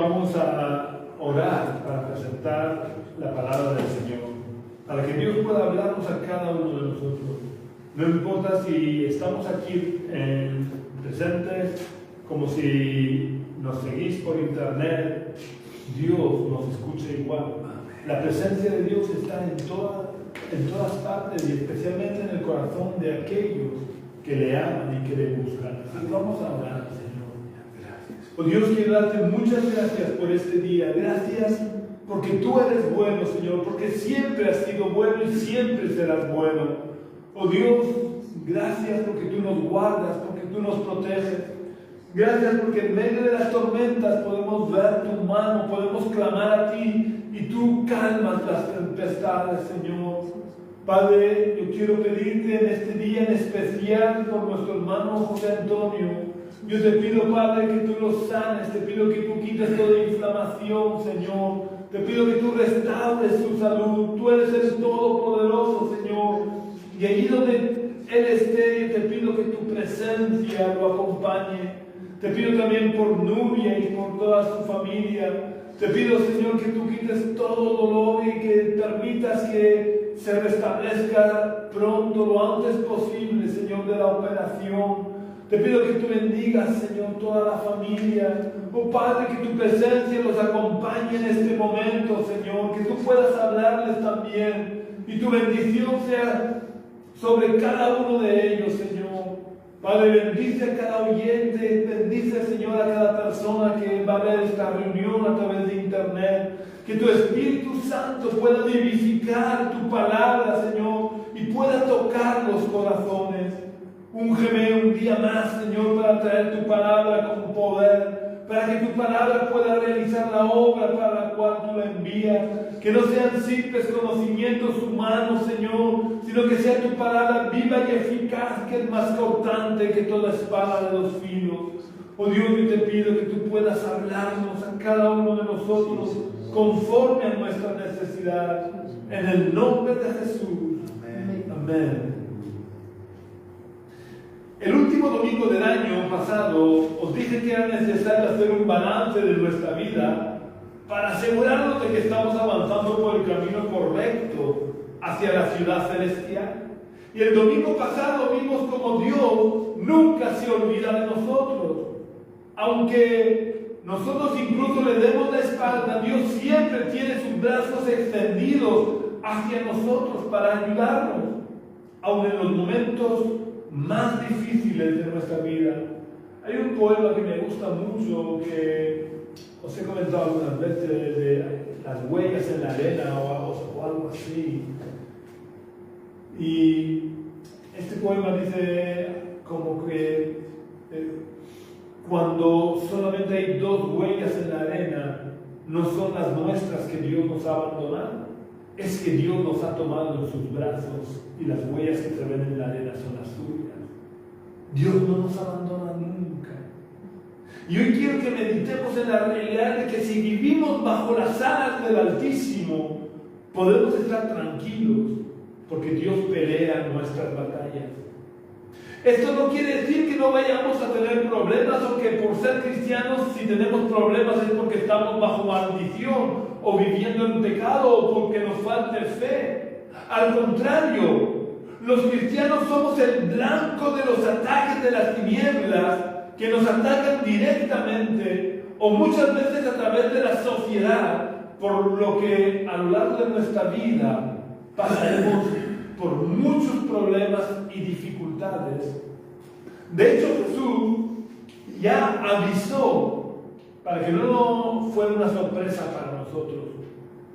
vamos a orar para presentar la palabra del Señor, para que Dios pueda hablarnos a cada uno de nosotros. No importa si estamos aquí presentes, como si nos seguís por internet, Dios nos escucha igual. La presencia de Dios está en todas partes y especialmente en el corazón de aquellos que le aman y que le buscan. Así que vamos a orar, Señor. Oh Dios, quiero darte muchas gracias por este día. Gracias porque tú eres bueno, Señor, porque siempre has sido bueno y siempre serás bueno. Oh Dios, gracias porque tú nos guardas, porque tú nos proteges. Gracias porque en medio de las tormentas podemos ver tu mano, podemos clamar a ti y tú calmas las tempestades, Señor. Padre, yo quiero pedirte en este día en especial por nuestro hermano José Antonio. Yo te pido, Padre, que tú lo sanes, te pido que tú quites toda inflamación, Señor. Te pido que tú restaures su salud. Tú eres el Todopoderoso, Señor. Y allí donde Él esté, te pido que tu presencia lo acompañe. Te pido también por Nubia y por toda su familia. Te pido, Señor, que tú quites todo dolor y que permitas que se restablezca pronto, lo antes posible, Señor, de la operación. Te pido que tú bendigas, Señor, toda la familia. Oh Padre, que tu presencia los acompañe en este momento, Señor. Que tú puedas hablarles también. Y tu bendición sea sobre cada uno de ellos, Señor. Padre, bendice a cada oyente, bendice, Señor, a cada persona que va a ver esta reunión a través de internet. Que tu Espíritu Santo pueda vivificar tu palabra, Señor, y pueda tocar los corazones. Úngeme un día más, Señor, para traer tu palabra con poder, para que tu palabra pueda realizar la obra para la cual tú la envías. Que no sean simples conocimientos humanos, Señor, sino que sea tu palabra viva y eficaz, que es más cortante que toda espada de dos filos. Oh Dios, yo te pido que tú puedas hablarnos a cada uno de nosotros conforme a nuestra necesidad. En el nombre de Jesús. Amén. Amén. El último domingo del año pasado os dije que era necesario hacer un balance de nuestra vida para asegurarnos de que estamos avanzando por el camino correcto hacia la ciudad celestial. Y el domingo pasado vimos como Dios nunca se olvida de nosotros. Aunque nosotros incluso le demos la espalda, Dios siempre tiene sus brazos extendidos hacia nosotros para ayudarnos, aun en los momentos más difíciles de nuestra vida. Hay un poema que me gusta mucho, que os he comentado algunas veces, de las huellas en la arena o algo así. Y este poema dice como que cuando solamente hay dos huellas en la arena, no son las nuestras que Dios nos ha abandonado, es que Dios nos ha tomado en sus brazos y las huellas que se ven en la arena son las suyas. Dios no nos abandona nunca. Y hoy quiero que meditemos en la realidad de que si vivimos bajo las alas del Altísimo, podemos estar tranquilos, porque Dios pelea nuestras batallas. Esto no quiere decir que no vayamos a tener problemas, o que por ser cristianos, si tenemos problemas es porque estamos bajo maldición, o viviendo en pecado, o porque nos falte fe. Al contrario, los cristianos somos el blanco de los ataques de las tinieblas, que nos atacan directamente o muchas veces a través de la sociedad, por lo que a lo largo de nuestra vida pasaremos por muchos problemas y dificultades. De hecho, Jesús ya avisó, para que no fuera una sorpresa para nosotros,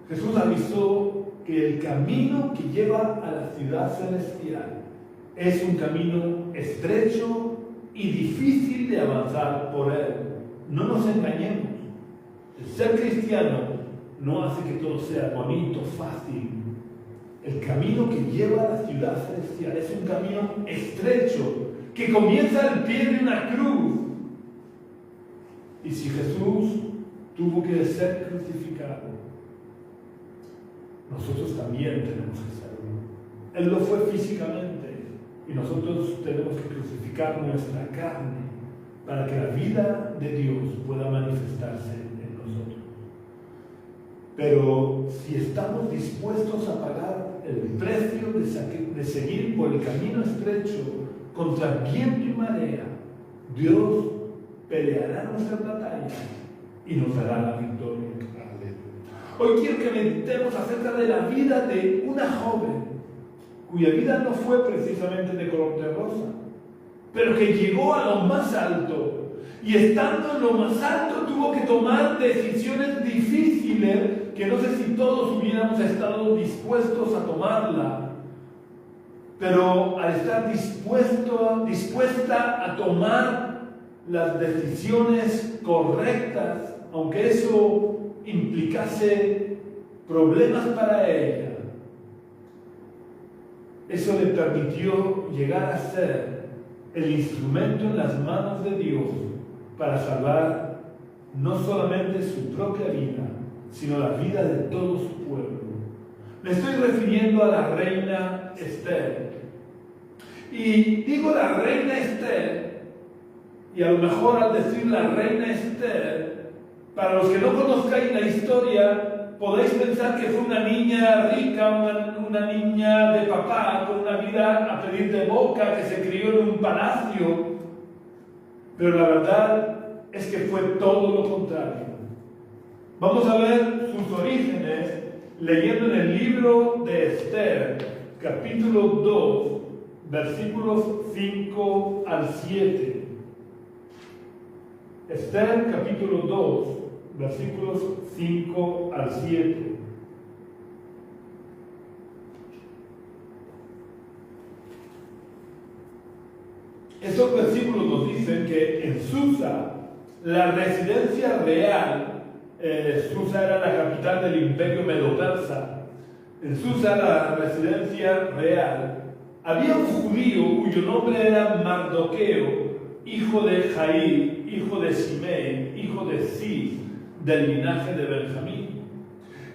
Jesús avisó que el camino que lleva a la ciudad celestial es un camino estrecho y difícil de avanzar por él. No nos engañemos. El ser cristiano no hace que todo sea bonito, fácil. El camino que lleva a la ciudad celestial es un camino estrecho que comienza al pie de una cruz. Y si Jesús tuvo que ser crucificado, nosotros también tenemos que serlo. Él lo fue físicamente y nosotros tenemos que crucificar nuestra carne para que la vida de Dios pueda manifestarse en nosotros. Pero si estamos dispuestos a pagar el precio de seguir por el camino estrecho contra viento y marea, Dios peleará nuestras batallas y nos dará la victoria. Hoy quiero que meditemos acerca de la vida de una joven cuya vida no fue precisamente de color de rosa, pero que llegó a lo más alto. Y estando en lo más alto tuvo que tomar decisiones difíciles que no sé si todos hubiéramos estado dispuestos a tomarla. Pero al estar dispuesta a tomar las decisiones correctas, aunque eso implicase problemas para ella, eso le permitió llegar a ser el instrumento en las manos de Dios para salvar no solamente su propia vida, sino la vida de todo su pueblo. Me estoy refiriendo a la reina Esther. Y digo la reina Esther, y a lo mejor al decir la reina Esther, para los que no conozcáis la historia, podéis pensar que fue una niña rica, una niña de papá, con una vida a pedir de boca, que se crió en un palacio. Pero la verdad es que fue todo lo contrario. Vamos a ver sus orígenes leyendo en el libro de Esther, capítulo 2, versículos 5 al 7. Esther, capítulo 2, versículos 5 al 7. Estos versículos nos dicen que en Susa, la residencia real, Susa era la capital del imperio medo-persa, en Susa, la residencia real, había un judío cuyo nombre era Mardoqueo, hijo de Jair, hijo de Simei, hijo de Cis, del linaje de Benjamín,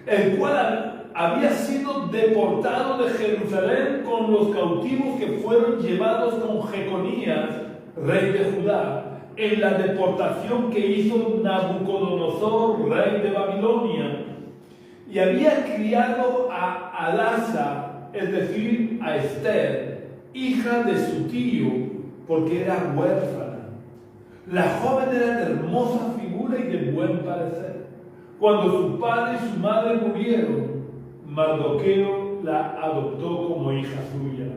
el cual había sido deportado de Jerusalén con los cautivos que fueron llevados con Jeconías, rey de Judá, en la deportación que hizo Nabucodonosor, rey de Babilonia, y había criado a Adasa, es decir, a Esther, hija de su tío, porque era huérfana. La joven era de hermosa figura y de buen parecer. Cuando su padre y su madre murieron, Mardoqueo la adoptó como hija suya.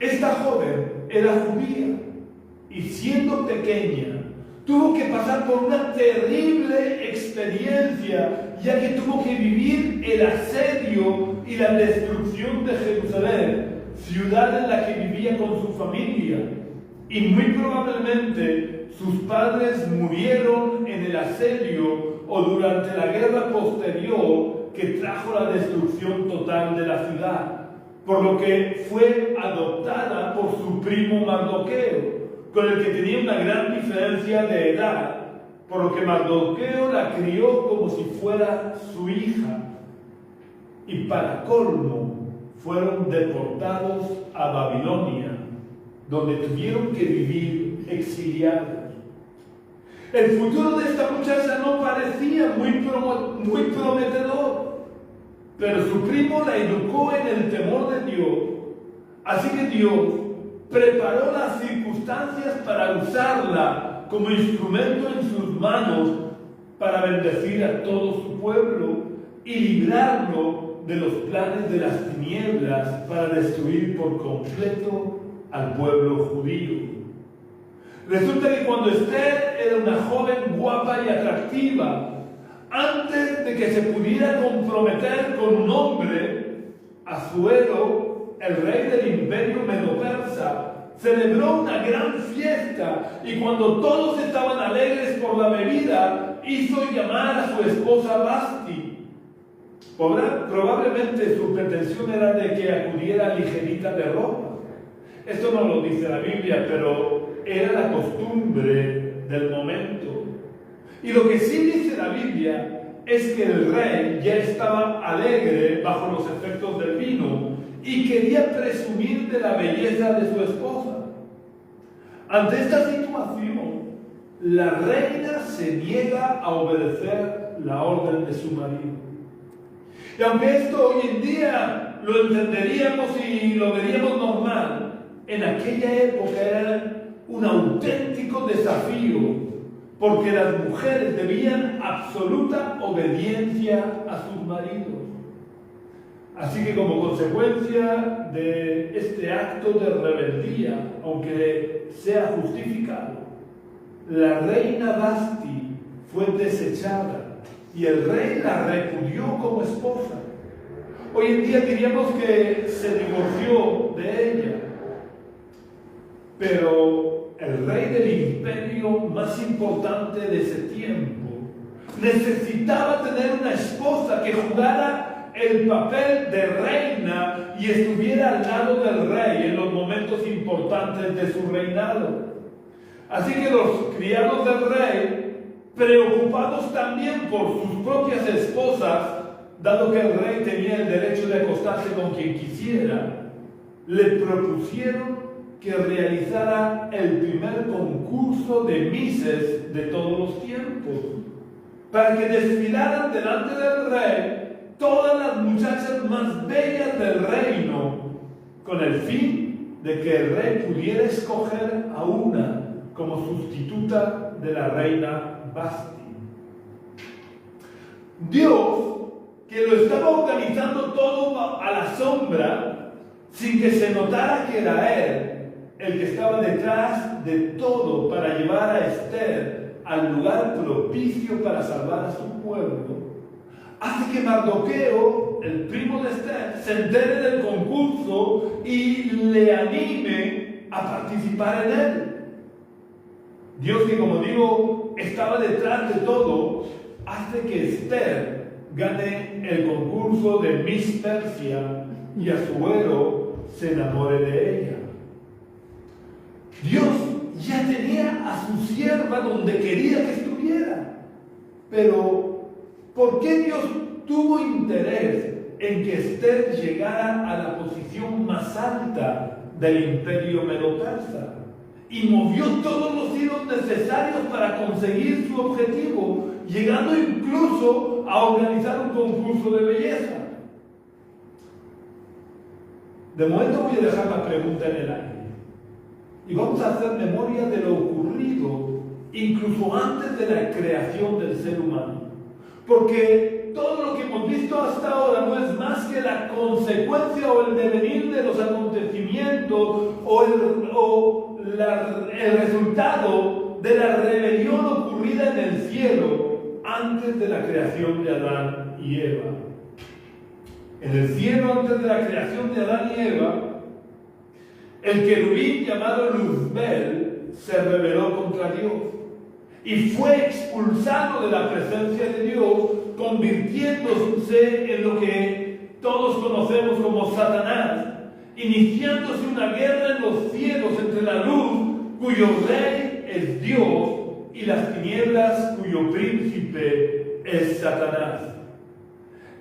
Esta joven era judía y siendo pequeña tuvo que pasar por una terrible experiencia, ya que tuvo que vivir el asedio y la destrucción de Jerusalén, ciudad en la que vivía con su familia. Y muy probablemente sus padres murieron en el asedio o durante la guerra posterior que trajo la destrucción total de la ciudad, por lo que fue adoptada por su primo Mardoqueo, con el que tenía una gran diferencia de edad, por lo que Mardoqueo la crió como si fuera su hija. Y para colmo, fueron deportados a Babilonia, donde tuvieron que vivir exiliados. El futuro de esta muchacha no parecía muy prometedor, pero su primo la educó en el temor de Dios. Así que Dios preparó las circunstancias para usarla como instrumento en sus manos para bendecir a todo su pueblo y librarlo de los planes de las tinieblas para destruir por completo al pueblo judío. Resulta que cuando Esther era una joven guapa y atractiva, antes de que se pudiera comprometer con un hombre, Asuero, el rey del imperio medo-persa, celebró una gran fiesta y cuando todos estaban alegres por la bebida, hizo llamar a su esposa Vasti. Probablemente su pretensión era de que acudiera ligerita de ropa. Esto no lo dice la Biblia, pero era la costumbre del momento. Y lo que sí dice la Biblia es que el rey ya estaba alegre bajo los efectos del vino y quería presumir de la belleza de su esposa. Ante esta situación, la reina se niega a obedecer la orden de su marido. Y aunque esto hoy en día lo entenderíamos y lo veríamos normal, en aquella época era un auténtico desafío, porque las mujeres debían absoluta obediencia a sus maridos. Así que como consecuencia de este acto de rebeldía, aunque sea justificado, la reina Vasti fue desechada y el rey la repudió como esposa. Hoy en día diríamos que se divorció de ella, pero el rey del imperio más importante de ese tiempo necesitaba tener una esposa que jugara el papel de reina y estuviera al lado del rey en los momentos importantes de su reinado. Así que los criados del rey, preocupados también por sus propias esposas, dado que el rey tenía el derecho de acostarse con quien quisiera, le propusieron que realizara el primer concurso de mises de todos los tiempos, para que desfilaran delante del rey todas las muchachas más bellas del reino, con el fin de que el rey pudiera escoger a una como sustituta de la reina Vasti. Dios, que lo estaba organizando todo a la sombra, sin que se notara que era Él el que estaba detrás de todo para llevar a Esther al lugar propicio para salvar a su pueblo, hace que Mardoqueo, el primo de Esther, se entere del concurso y le anime a participar en él. Dios, que como digo, estaba detrás de todo, hace que Esther gane el concurso de Miss Persia y a su héroe se enamore de ella. Dios ya tenía a su sierva donde quería que estuviera. Pero, ¿por qué Dios tuvo interés en que Esther llegara a la posición más alta del imperio medo-persa? Y movió todos los hilos necesarios para conseguir su objetivo, llegando incluso a organizar un concurso de belleza. De momento voy a dejar la pregunta en el aire. Y vamos a hacer memoria de lo ocurrido incluso antes de la creación del ser humano. Porque todo lo que hemos visto hasta ahora no es más que la consecuencia o el devenir de los acontecimientos o el resultado de la rebelión ocurrida en el cielo antes de la creación de Adán y Eva. En el cielo, antes de la creación de Adán y Eva, el querubín llamado Luzbel se rebeló contra Dios y fue expulsado de la presencia de Dios, convirtiéndose en lo que todos conocemos como Satanás, iniciándose una guerra en los cielos entre la luz, cuyo rey es Dios, y las tinieblas, cuyo príncipe es Satanás.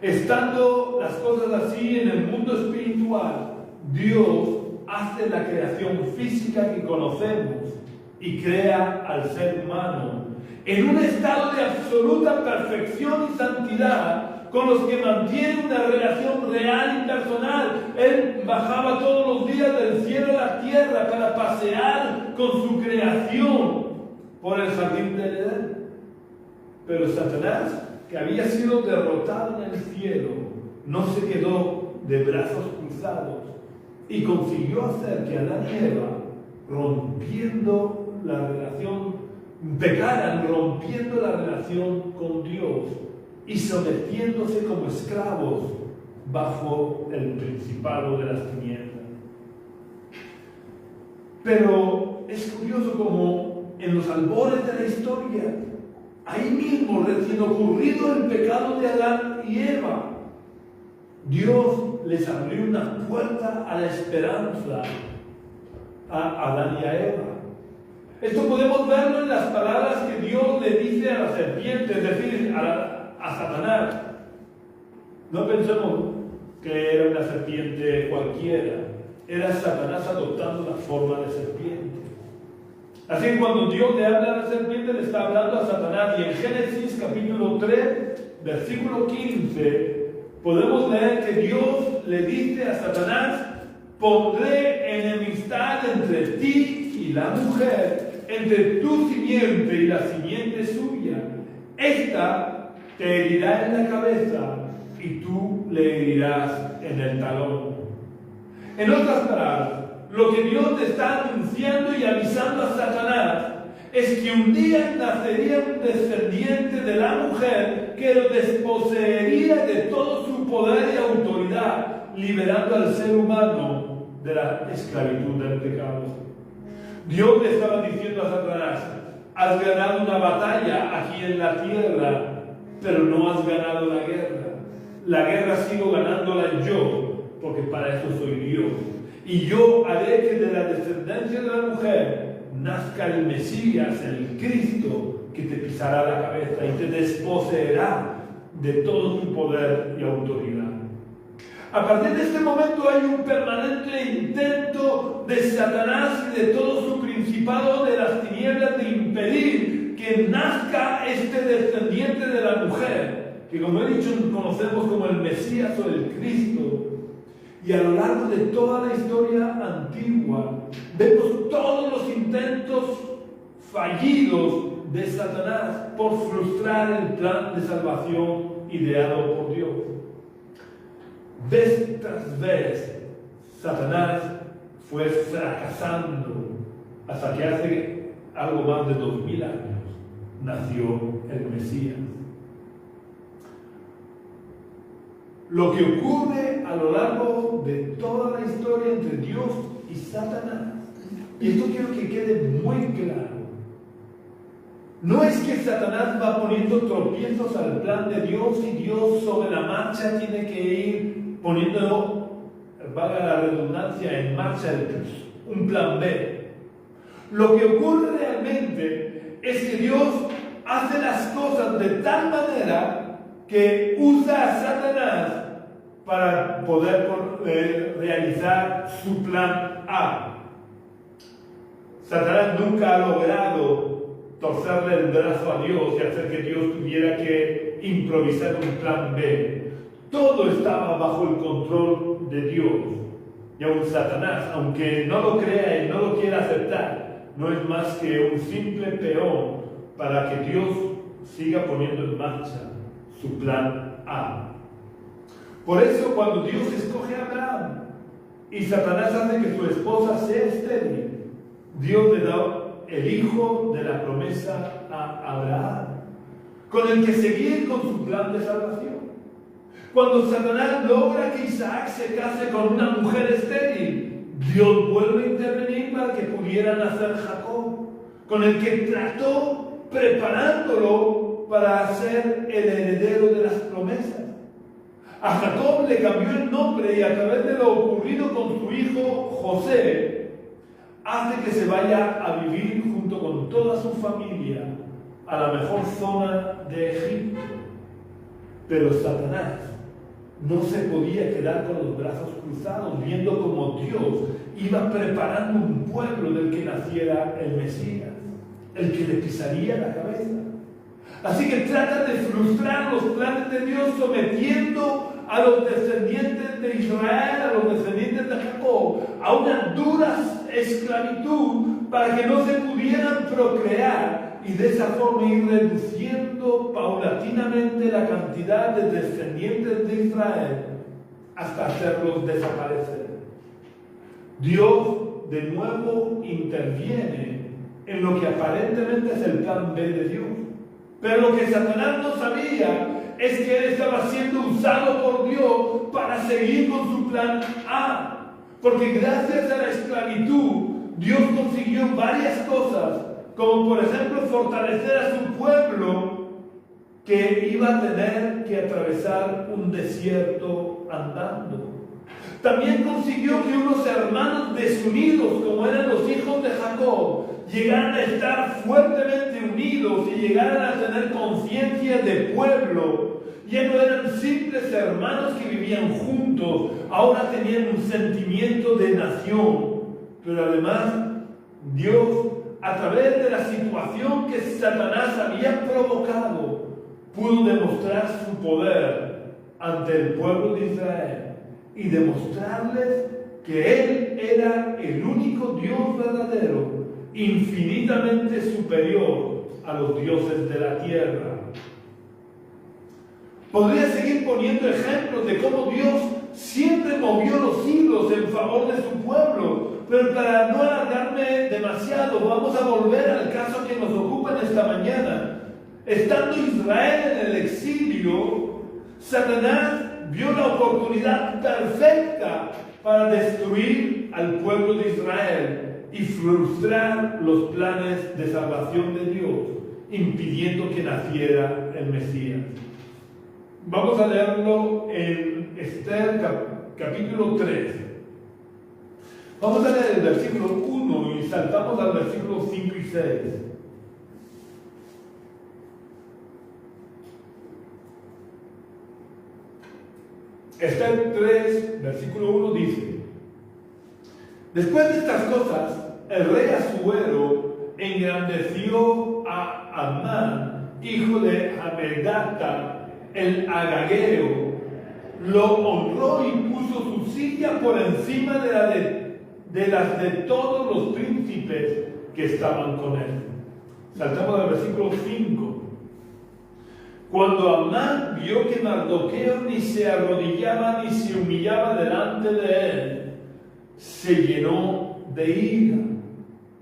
Estando las cosas así en el mundo espiritual, Dios hace la creación física que conocemos y crea al ser humano en un estado de absoluta perfección y santidad, con los que mantiene una relación real y personal. Él bajaba todos los días del cielo a la tierra para pasear con su creación por el jardín del Edén. Pero Satanás, que había sido derrotado en el cielo, no se quedó de brazos cruzados y consiguió hacer que Adán y Eva, rompiendo la relación, pecaran rompiendo la relación con Dios y sometiéndose como esclavos bajo el principado de las tinieblas. Pero es curioso como en los albores de la historia, ahí mismo, recién ocurrido el pecado de Adán y Eva, Dios les abrió una puerta a la esperanza a Adán y a Eva. Esto podemos verlo en las palabras que Dios le dice a la serpiente, es decir, a Satanás. No pensemos que era una serpiente cualquiera, era Satanás adoptando la forma de serpiente. Así que cuando Dios le habla a la serpiente, le está hablando a Satanás. Y en Génesis capítulo 3, versículo 15, podemos leer que Dios le dice a Satanás: pondré enemistad entre ti y la mujer, entre tu simiente y la simiente suya. Esta te herirá en la cabeza y tú le herirás en el talón. En otras palabras, lo que Dios te está anunciando y avisando a Satanás es que un día nacería un descendiente de la mujer que lo desposeería de todo su poder y autoridad, liberando al ser humano de la esclavitud del pecado. Dios le estaba diciendo a Satanás: has ganado una batalla aquí en la tierra, pero no has ganado la guerra. La guerra sigo ganándola yo, porque para eso soy Dios. Y yo haré que de la descendencia de la mujer nazca el Mesías, el Cristo, que te pisará la cabeza y te desposeerá de todo tu poder y autoridad. A partir de este momento hay un permanente intento de Satanás y de todo su principado de las tinieblas de impedir que nazca este descendiente de la mujer, que, como he dicho, conocemos como el Mesías o el Cristo. Y a lo largo de toda la historia antigua vemos todos los intentos fallidos de Satanás por frustrar el plan de salvación ideado por Dios. Vez tras vez, Satanás fue fracasando hasta que hace algo más de 2000 años nació el Mesías. Lo que ocurre a lo largo de toda la historia entre Dios y Satanás, y esto quiero que quede muy claro, no es que Satanás va poniendo tropiezos al plan de Dios y Dios sobre la marcha tiene que ir poniendo, valga la redundancia, en marcha un plan B. Lo que ocurre realmente es que Dios hace las cosas de tal manera que usa a Satanás para poder realizar su plan A. Satanás nunca ha logrado torcerle el brazo a Dios y hacer que Dios tuviera que improvisar un plan B. Todo estaba bajo el control de Dios. Y aún Satanás, aunque no lo crea y no lo quiera aceptar, no es más que un simple peón para que Dios siga poniendo en marcha su plan A. Por eso, cuando Dios escoge a Abraham y Satanás hace que su esposa sea estéril, Dios le da el hijo de la promesa a Abraham, con el que seguir con su plan de salvación. Cuando Satanás logra que Isaac se case con una mujer estéril, Dios vuelve a intervenir para que pudiera nacer Jacob, con el que trató preparándolo para ser el heredero de las promesas. A Jacob le cambió el nombre y a través de lo ocurrido con su hijo José, hace que se vaya a vivir junto con toda su familia a la mejor zona de Egipto. Pero Satanás no se podía quedar con los brazos cruzados, viendo como Dios iba preparando un pueblo del que naciera el Mesías, el que le pisaría la cabeza. Así que trata de frustrar los planes de Dios, sometiendo a los descendientes de Israel, a los descendientes de Jacob, a una dura esclavitud para que no se pudieran procrear y de esa forma ir reduciendo paulatinamente la cantidad de descendientes de Israel hasta hacerlos desaparecer. Dios de nuevo interviene en lo que aparentemente es el plan B de Dios. Pero lo que Satanás no sabía es que él estaba siendo usado por Dios para seguir con su plan A. Porque gracias a la esclavitud, Dios consiguió varias cosas, como por ejemplo fortalecer a su pueblo que iba a tener que atravesar un desierto andando. También consiguió que unos hermanos desunidos, como eran los hijos de Jacob, llegaran a estar fuertemente unidos y llegaran a tener conciencia de pueblo. Ya no eran simples hermanos que vivían juntos, ahora tenían un sentimiento de nación. Pero además, Dios a través de la situación que Satanás había provocado, pudo demostrar su poder ante el pueblo de Israel y demostrarles que Él era el único Dios verdadero, infinitamente superior a los dioses de la tierra. Podría seguir poniendo ejemplos de cómo Dios siempre movió los hilos en favor de su pueblo, pero para no alargarme demasiado, vamos a volver al caso que nos ocupa en esta mañana. Estando Israel en el exilio, Satanás vio la oportunidad perfecta para destruir al pueblo de Israel y frustrar los planes de salvación de Dios, impidiendo que naciera el Mesías. Vamos a leerlo en Esther capítulo 3. Vamos a leer el versículo 1 y saltamos al versículo 5 y 6. Esther 3, versículo 1 dice: Después de estas cosas, el rey Asuero engrandeció a Amán, hijo de Hamedata, el agageo, lo honró y puso su silla por encima de las de todos los príncipes que estaban con él. Saltamos al versículo 5. Cuando Amán vio que Mardoqueo ni se arrodillaba ni se humillaba delante de él, se llenó de ira,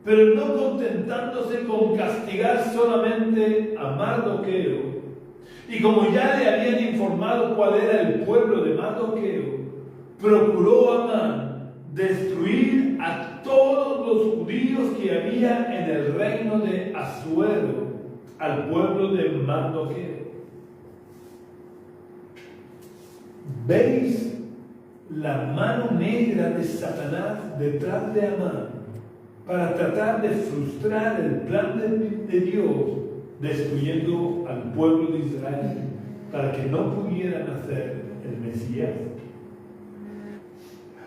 pero no contentándose con castigar solamente a Mardoqueo. Y como ya le habían informado cuál era el pueblo de Mardoqueo, procuró Amán destruir a todos los judíos que había en el reino de Asuero, al pueblo de Mardoqueo. ¿Veis la mano negra de Satanás detrás de Amán para tratar de frustrar el plan de Dios, destruyendo al pueblo de Israel para que no pudiera nacer el Mesías?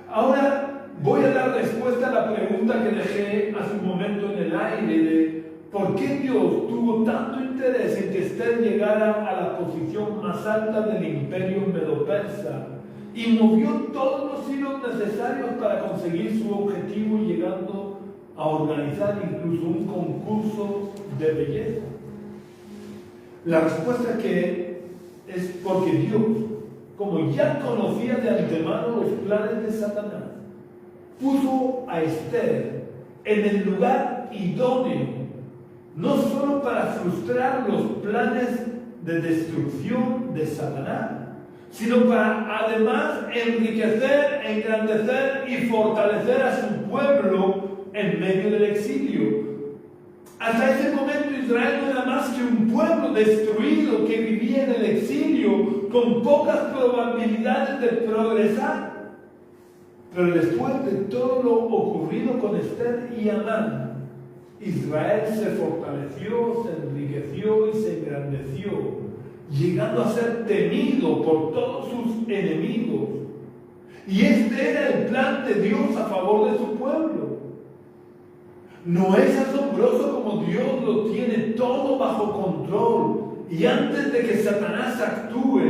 Ahora voy a dar respuesta a la pregunta que dejé hace un momento en el aire de ¿por qué Dios tuvo tanto interés en que Esther llegara a la posición más alta del imperio medo-persa y movió todos los hilos necesarios para conseguir su objetivo, llegando a organizar incluso un concurso de belleza? La respuesta es porque Dios, como ya conocía de antemano los planes de Satanás, puso a Esther en el lugar idóneo, no solo para frustrar los planes de destrucción de Satanás, sino para además enriquecer, engrandecer y fortalecer a su pueblo en medio del exilio. Hasta ese momento Israel no era más que un pueblo destruido que vivía en el exilio con pocas probabilidades de progresar. Pero después de todo lo ocurrido con Esther y Amán, Israel se fortaleció, se enriqueció y se engrandeció, llegando a ser temido por todos sus enemigos. Y este era el plan de Dios a favor de su pueblo. ¿No es asombroso como Dios lo tiene todo bajo control? Y antes de que Satanás actúe,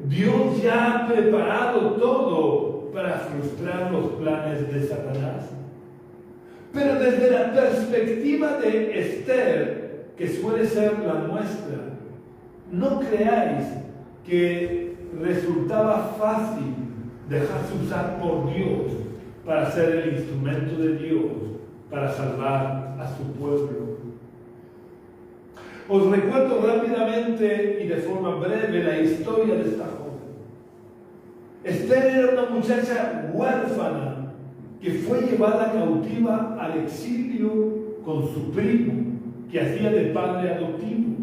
Dios ya ha preparado todo para frustrar los planes de Satanás. Pero desde la perspectiva de Esther, que suele ser la nuestra, no creáis que resultaba fácil dejarse usar por Dios para ser el instrumento de Dios para salvar a su pueblo. Os recuerdo rápidamente y de forma breve la historia de esta joven. Esther era una muchacha huérfana que fue llevada cautiva al exilio con su primo, que hacía de padre adoptivo.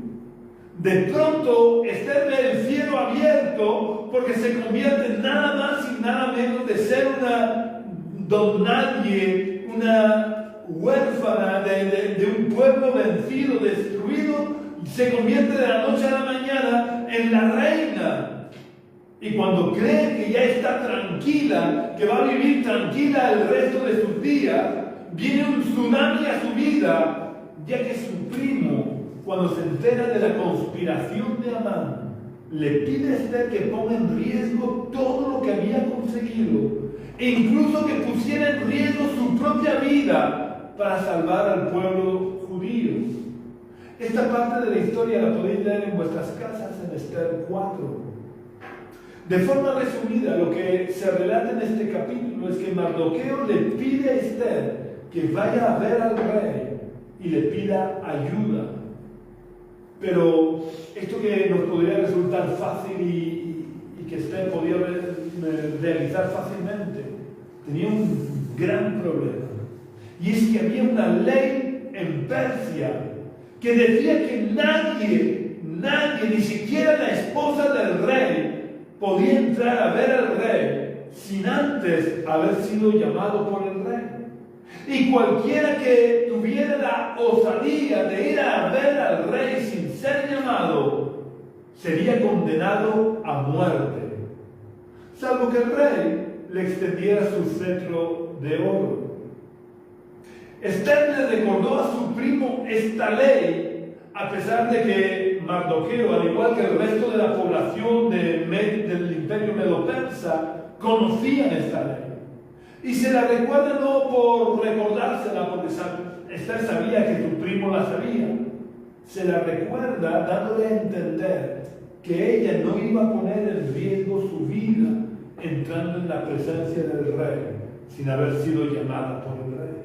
De pronto, Esther ve el cielo abierto porque se convierte nada más y nada menos de ser una don nadie, una huérfana de un pueblo vencido, destruido, se convierte de la noche a la mañana en la reina. Y cuando cree que ya está tranquila, que va a vivir tranquila el resto de sus días, viene un tsunami a su vida ya que su primo, cuando se entera de la conspiración de Amán, le pide a Esther que ponga en riesgo todo lo que había conseguido, e incluso que pusiera en riesgo su propia vida para salvar al pueblo judío. Esta parte de la historia la podéis leer en vuestras casas en Esther 4. De forma resumida, lo que se relata en este capítulo es que Mardoqueo le pide a Esther que vaya a ver al rey y le pida ayuda. Pero esto que nos podría resultar fácil y que Esther podía realizar fácilmente, tenía un gran problema. Y es que había una ley en Persia que decía que nadie, ni siquiera la esposa del rey, podía entrar a ver al rey sin antes haber sido llamado por el rey. Y cualquiera que tuviera la osadía de ir a ver al rey sin ser llamado, sería condenado a muerte, salvo que el rey le extendiera su cetro de oro. Esther le recordó a su primo esta ley, a pesar de que Mardoqueo, al igual que el resto de la población del imperio medo-persa, conocían esta ley. Y se la recuerda no por recordársela, porque Esther sabía que su primo la sabía. Se la recuerda dándole a entender que ella no iba a poner en riesgo su vida entrando en la presencia del rey sin haber sido llamada por el rey.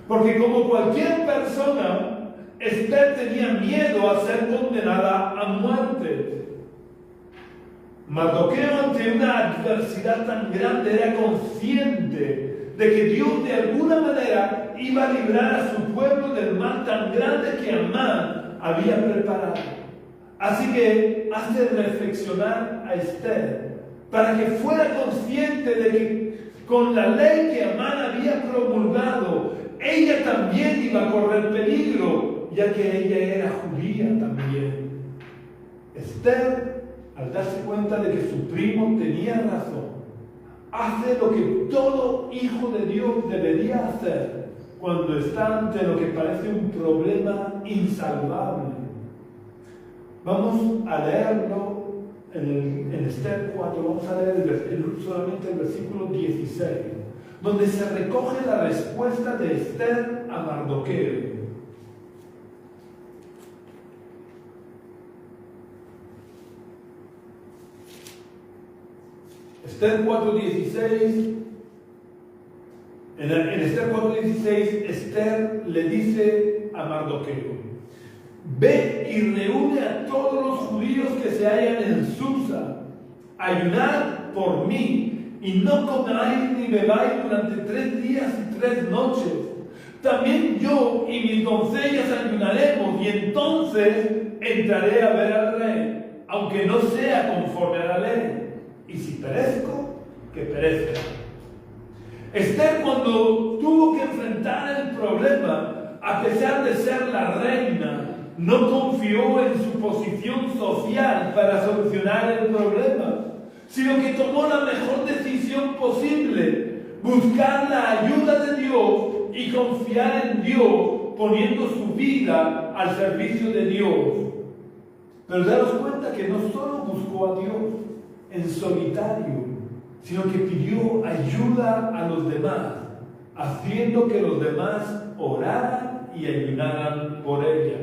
Porque como cualquier persona, Esther tenía miedo a ser condenada a muerte. Mardoqueo, ante una adversidad tan grande, era consciente de que Dios de alguna manera iba a librar a su pueblo del mal tan grande que Amán había preparado. Así que hace reflexionar a Esther para que fuera consciente de que con la ley que Amán había promulgado, ella también iba a correr peligro, ya que ella era judía también. Esther, al darse cuenta de que su primo tenía razón, hace lo que todo hijo de Dios debería hacer cuando está ante lo que parece un problema insalvable. Vamos a leerlo en Esther 4, vamos a leer solamente el versículo 16, donde se recoge la respuesta de Esther a Mardoqueo. Esther 4:16, en Esther 4:16, Esther le dice a Mardoqueo: ve y reúne a todos los judíos que se hallan en Susa, ayunad por mí, y no comáis ni bebáis durante 3 días y 3 noches. También yo y mis doncellas ayunaremos, y entonces entraré a ver al rey, aunque no sea conforme a la ley. Y si perezco, que perezca. Esther, cuando tuvo que enfrentar el problema, a pesar de ser la reina, no confió en su posición social para solucionar el problema, sino que tomó la mejor decisión posible: buscar la ayuda de Dios y confiar en Dios, poniendo su vida al servicio de Dios. Pero daros cuenta que no solo buscó a Dios en solitario, sino que pidió ayuda a los demás, haciendo que los demás oraran y ayunaran por ella.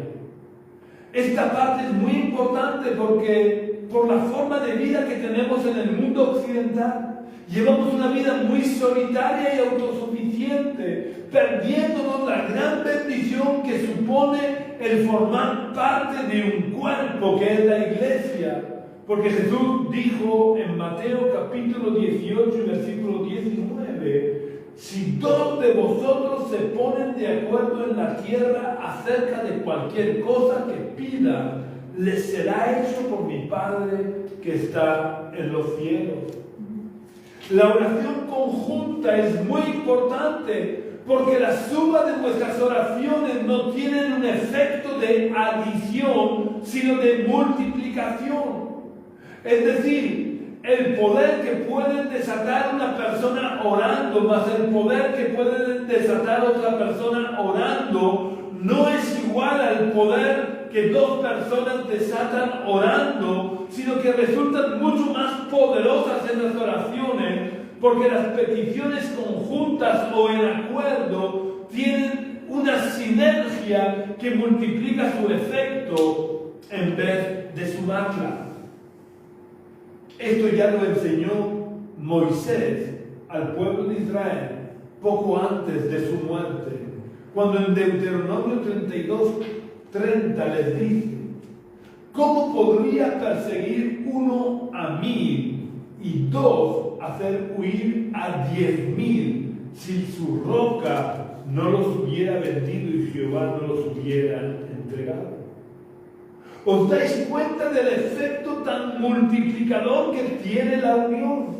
Esta parte es muy importante porque por la forma de vida que tenemos en el mundo occidental, llevamos una vida muy solitaria y autosuficiente, perdiéndonos la gran bendición que supone el formar parte de un cuerpo que es la iglesia. Porque Jesús dijo en Mateo capítulo 18, versículo 19, si 2 de vosotros se ponen de acuerdo en la tierra acerca de cualquier cosa que pidan, les será hecho por mi Padre que está en los cielos. La oración conjunta es muy importante porque la suma de nuestras oraciones no tienen un efecto de adición, sino de multiplicación. Es decir, el poder que puede desatar una persona orando, más el poder que puede desatar otra persona orando, no es igual al poder que dos personas desatan orando, sino que resultan mucho más poderosas en las oraciones, porque las peticiones conjuntas o en acuerdo tienen una sinergia que multiplica su efecto en vez de sumarla. Esto ya lo enseñó Moisés al pueblo de Israel poco antes de su muerte, cuando en Deuteronomio 32:30 les dice: ¿cómo podría perseguir uno a 1000 y 2 hacer huir a 10,000 si su roca no los hubiera vendido y Jehová no los hubiera entregado? ¿Os dais cuenta del efecto tan multiplicador que tiene la unión?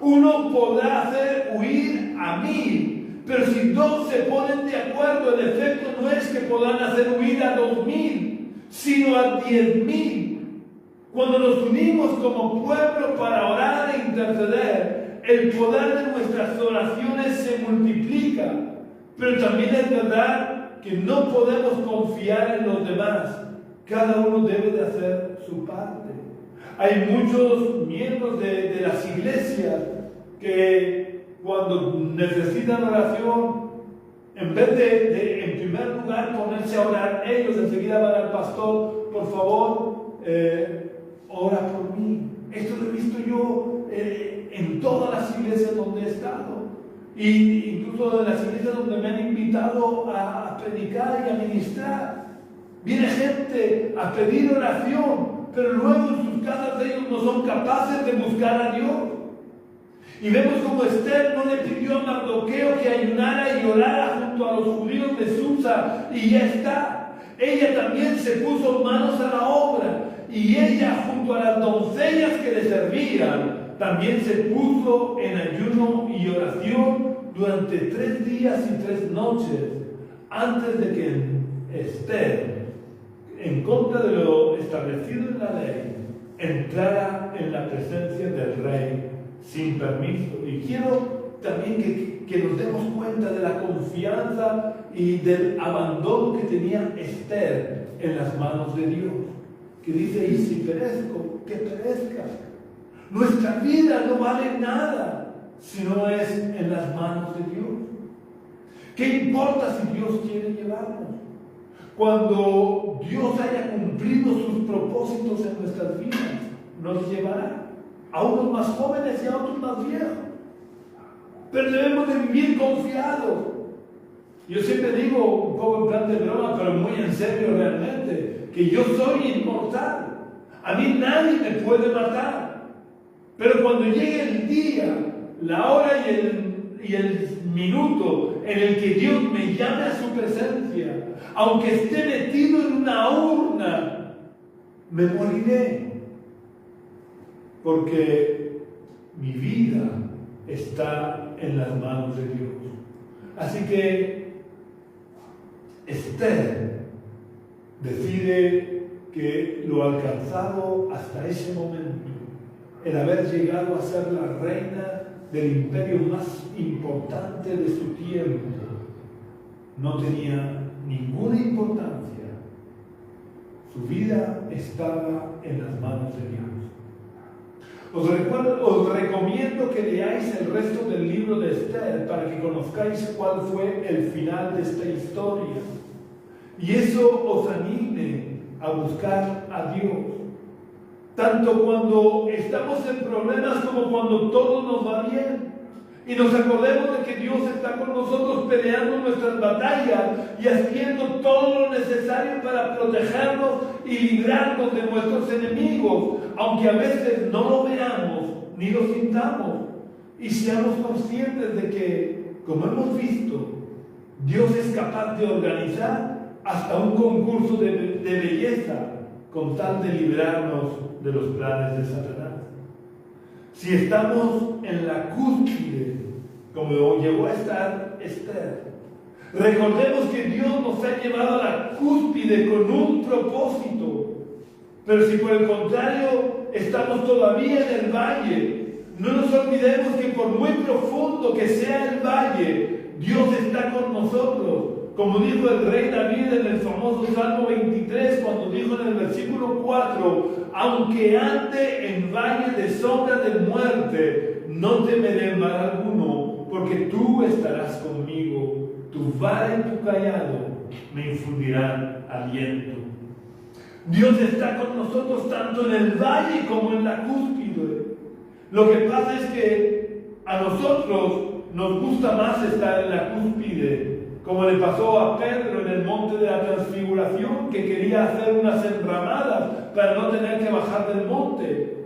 Uno podrá hacer huir a 1000, pero si 2 se ponen de acuerdo, el efecto no es que puedan hacer huir a 2000, sino a 10,000. Cuando nos unimos como pueblo para orar e interceder, el poder de nuestras oraciones se multiplica. Pero también es verdad que no podemos confiar en los demás. Cada uno debe de hacer su parte. Hay muchos miembros de las iglesias que cuando necesitan oración, en vez de en primer lugar ponerse a orar ellos, enseguida van al pastor: por favor, ora por mí. Esto lo he visto yo en todas las iglesias donde he estado, y incluso en las iglesias donde me han invitado a predicar y a ministrar. Viene gente a pedir oración, pero luego en sus casas ellos no son capaces de buscar a Dios. Y vemos como Esther no le pidió a Mardoqueo que ayunara y orara junto a los judíos de Susa, y ya está. Ella también se puso manos a la obra, y ella junto a las doncellas que le servían también se puso en ayuno y oración durante 3 días y 3 noches antes de que Esther, en contra de lo establecido en la ley, entrara en la presencia del rey sin permiso. Y quiero también que nos demos cuenta de la confianza y del abandono que tenía Esther en las manos de Dios, que dice: y si perezco, que perezca. Nuestra vida no vale nada si no es en las manos de Dios. ¿Qué importa si Dios quiere llevarnos? Cuando Dios haya cumplido sus propósitos en nuestras vidas, nos llevará a unos más jóvenes y a otros más viejos. Pero debemos de vivir confiados. Yo siempre digo, un poco en plan de broma, pero muy en serio realmente, que yo soy inmortal. A mí nadie me puede matar. Pero cuando llegue el día, la hora y el minuto en el que Dios me llame a su presencia, aunque esté metido en una urna, me moriré, porque mi vida está en las manos de Dios. Así que Esther decide que lo alcanzado hasta ese momento, el haber llegado a ser la reina del imperio más importante de su tiempo, no tenía ninguna importancia. Su vida estaba en las manos de Dios. Os recomiendo que leáis el resto del libro de Esther para que conozcáis cuál fue el final de esta historia. Y eso os anime a buscar a Dios. Tanto cuando estamos en problemas como cuando todo nos va bien. Y nos acordemos de que Dios está con nosotros peleando nuestras batallas y haciendo todo lo necesario para protegernos y librarnos de nuestros enemigos, aunque a veces no lo veamos ni lo sintamos. Y seamos conscientes de que, como hemos visto, Dios es capaz de organizar hasta un concurso de belleza con tal de librarnos de los planes de Satanás. Si estamos en la cúspide, como llegó a estar Esther, recordemos que Dios nos ha llevado a la cúspide con un propósito. Pero si por el contrario estamos todavía en el valle, no nos olvidemos que por muy profundo que sea el valle, Dios está con nosotros, como dijo el rey David en el famoso Salmo 23, cuando dijo en el versículo 4, aunque ande en valle de sombra de muerte, no temeré mal alguno, porque tú estarás conmigo, tu vara y tu callado me infundirán aliento. Dios está con nosotros tanto en el valle como en la cúspide. Lo que pasa es que a nosotros nos gusta más estar en la cúspide, como le pasó a Pedro en el monte de la transfiguración, que quería hacer unas enramadas para no tener que bajar del monte.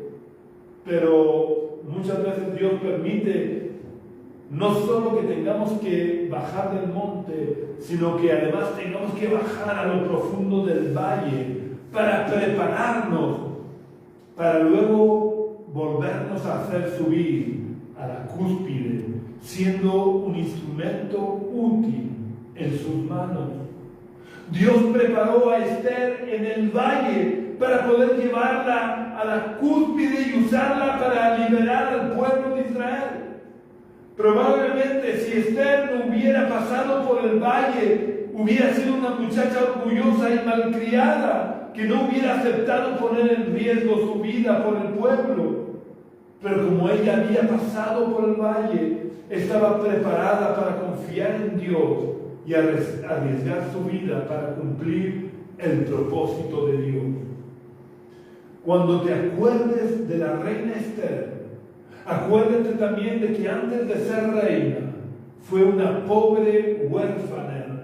Pero muchas veces Dios permite no solo que tengamos que bajar del monte, sino que además tengamos que bajar a lo profundo del valle para prepararnos, para luego volvernos a hacer subir a la cúspide, siendo un instrumento útil en sus manos. Dios preparó a Esther en el valle para poder llevarla a la cúspide y usarla para liberar al pueblo de Israel. Probablemente si Esther no hubiera pasado por el valle, hubiera sido una muchacha orgullosa y malcriada, que no hubiera aceptado poner en riesgo su vida por el pueblo. Pero como ella había pasado por el valle, estaba preparada para confiar en Dios y arriesgar su vida para cumplir el propósito de Dios. Cuando te acuerdes de la reina Esther, acuérdate también de que antes de ser reina, fue una pobre huérfana,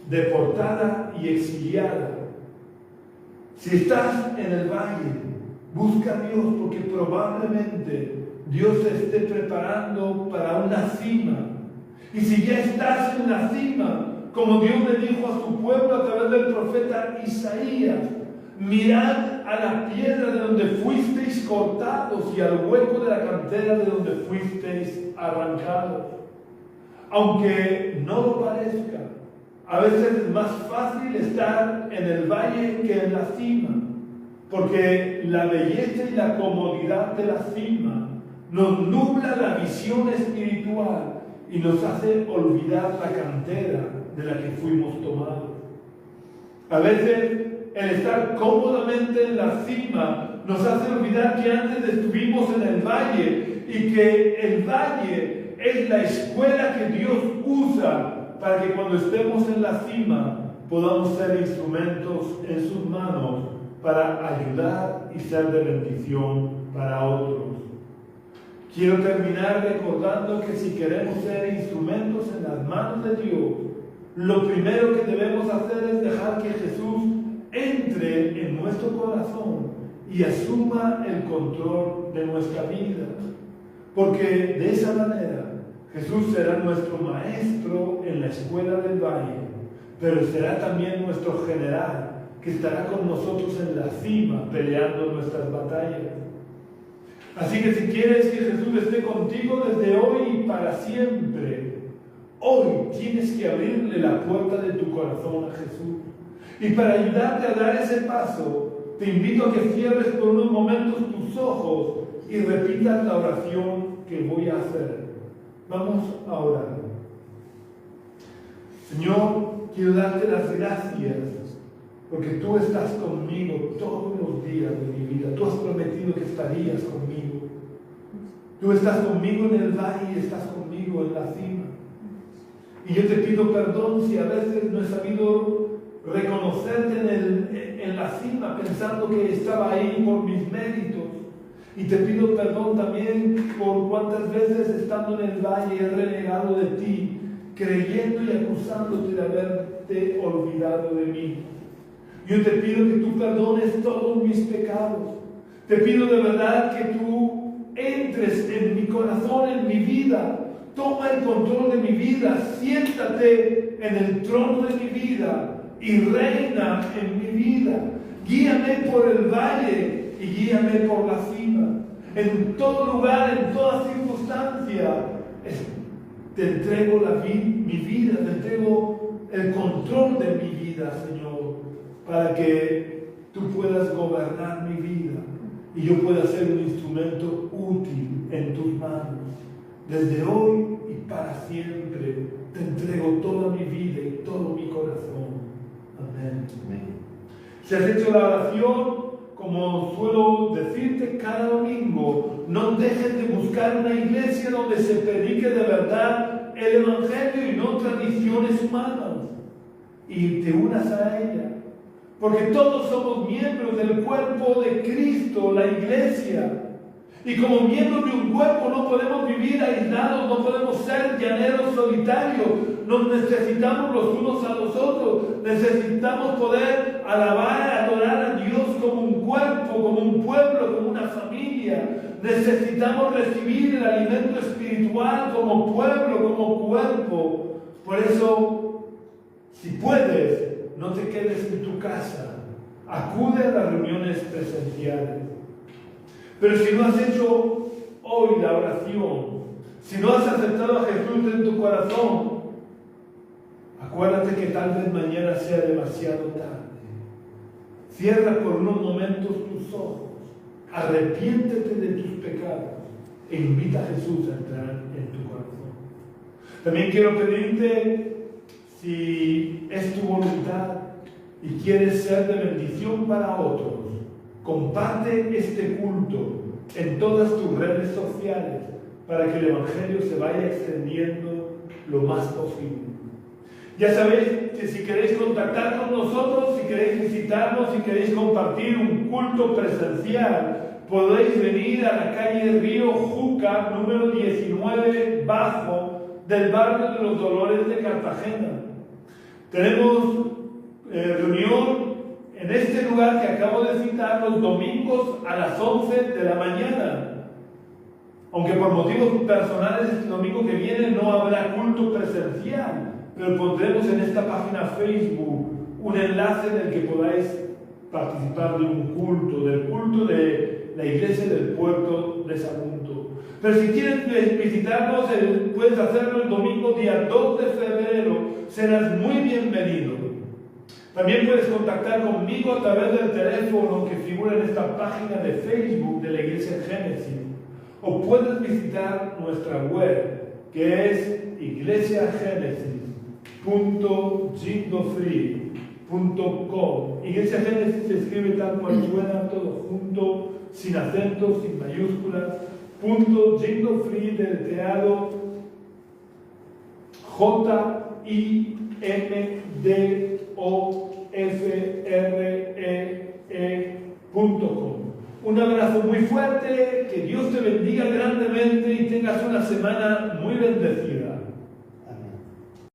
deportada y exiliada. Si estás en el valle, busca a Dios, porque probablemente Dios te esté preparando para una cima. Y si ya estás en la cima, como Dios le dijo a su pueblo a través del profeta Isaías, mirad a la piedra de donde fuisteis cortados y al hueco de la cantera de donde fuisteis arrancados. Aunque no lo parezca, a veces es más fácil estar en el valle que en la cima, porque la belleza y la comodidad de la cima nos nubla la visión espiritual y nos hace olvidar la cantera de la que fuimos tomados. A veces el estar cómodamente en la cima nos hace olvidar que antes estuvimos en el valle y que el valle es la escuela que Dios usa para que cuando estemos en la cima podamos ser instrumentos en sus manos para ayudar y ser de bendición para otros. Quiero terminar recordando que si queremos ser instrumentos en las manos de Dios, lo primero que debemos hacer es dejar que Jesús entre en nuestro corazón y asuma el control de nuestra vida. Porque de esa manera Jesús será nuestro maestro en la escuela del valle, pero será también nuestro general, que estará con nosotros en la cima peleando nuestras batallas. Así que si quieres que Jesús esté contigo desde hoy y para siempre, hoy tienes que abrirle la puerta de tu corazón a Jesús. Y para ayudarte a dar ese paso, te invito a que cierres por unos momentos tus ojos y repitas la oración que voy a hacer. Vamos a orar. Señor, quiero darte las gracias porque tú estás conmigo todos los días de mi vida. Tú has prometido que estarías conmigo. Tú estás conmigo en el valle y estás conmigo en la cima. Y yo te pido perdón si a veces no he sabido reconocerte en la cima, pensando que estaba ahí por mis méritos. Y te pido perdón también por cuántas veces estando en el valle he renegado de ti, creyendo y acusándote de haberte olvidado de mí. Yo te pido que tú perdones todos mis pecados. Te pido de verdad que tú entres en mi corazón, en mi vida. Toma el control de mi vida. Siéntate en el trono de mi vida y reina en mi vida. Guíame por el valle y guíame por la cima. En todo lugar, en toda circunstancia, te entrego mi vida, te entrego el control de mi vida, Señor, para que tú puedas gobernar mi vida y yo pueda ser un instrumento útil en tus manos, desde hoy y para siempre. Te entrego toda mi vida y todo mi corazón. Amén. Si has hecho la oración, como suelo decirte cada domingo, no dejes de buscar una iglesia donde se predique de verdad el Evangelio y no tradiciones humanas, y te unas a ella. Porque todos somos miembros del cuerpo de Cristo, la iglesia. Y como miembros de un cuerpo no podemos vivir aislados, no podemos ser llaneros solitarios. Nos necesitamos los unos a los otros. Necesitamos poder alabar, adorar a Dios como un cuerpo, como un pueblo, como una familia. Necesitamos recibir el alimento espiritual como pueblo, como cuerpo. Por eso, si puedes, no te quedes en tu casa. Acude a las reuniones presenciales. Pero si no has hecho hoy la oración, si no has aceptado a Jesús en tu corazón, acuérdate que tal vez mañana sea demasiado tarde. Cierra por unos momentos tus ojos, arrepiéntete de tus pecados e invita a Jesús a entrar en tu corazón. También quiero pedirte, si es tu voluntad y quieres ser de bendición para otros, comparte este culto en todas tus redes sociales para que el Evangelio se vaya extendiendo lo más posible. Ya sabéis que si queréis contactar con nosotros, si queréis visitarnos, si queréis compartir un culto presencial, podéis venir a la calle Río Júcar, número 19 bajo, del barrio de los Dolores de Cartagena. Tenemos reunión en este lugar que acabo de citar los domingos a las 11 de la mañana. Aunque por motivos personales este domingo que viene no habrá culto presencial, pero pondremos en esta página Facebook un enlace en el que podáis participar de un culto, del culto de la iglesia del puerto de Sagunto. Pero si quieres visitarnos, puedes hacerlo el domingo día 2 de febrero, serás muy bienvenido. También puedes contactar conmigo a través del teléfono que figura en esta página de Facebook de la Iglesia Génesis. O puedes visitar nuestra web, que es iglesiagenesis.jindofree.com. Iglesia Génesis se escribe tal cual suena, todo junto, sin acentos, sin mayúsculas. Jindofree, deletreado JIMDOFREE.com. Un abrazo muy fuerte, que Dios te bendiga grandemente y tengas una semana muy bendecida.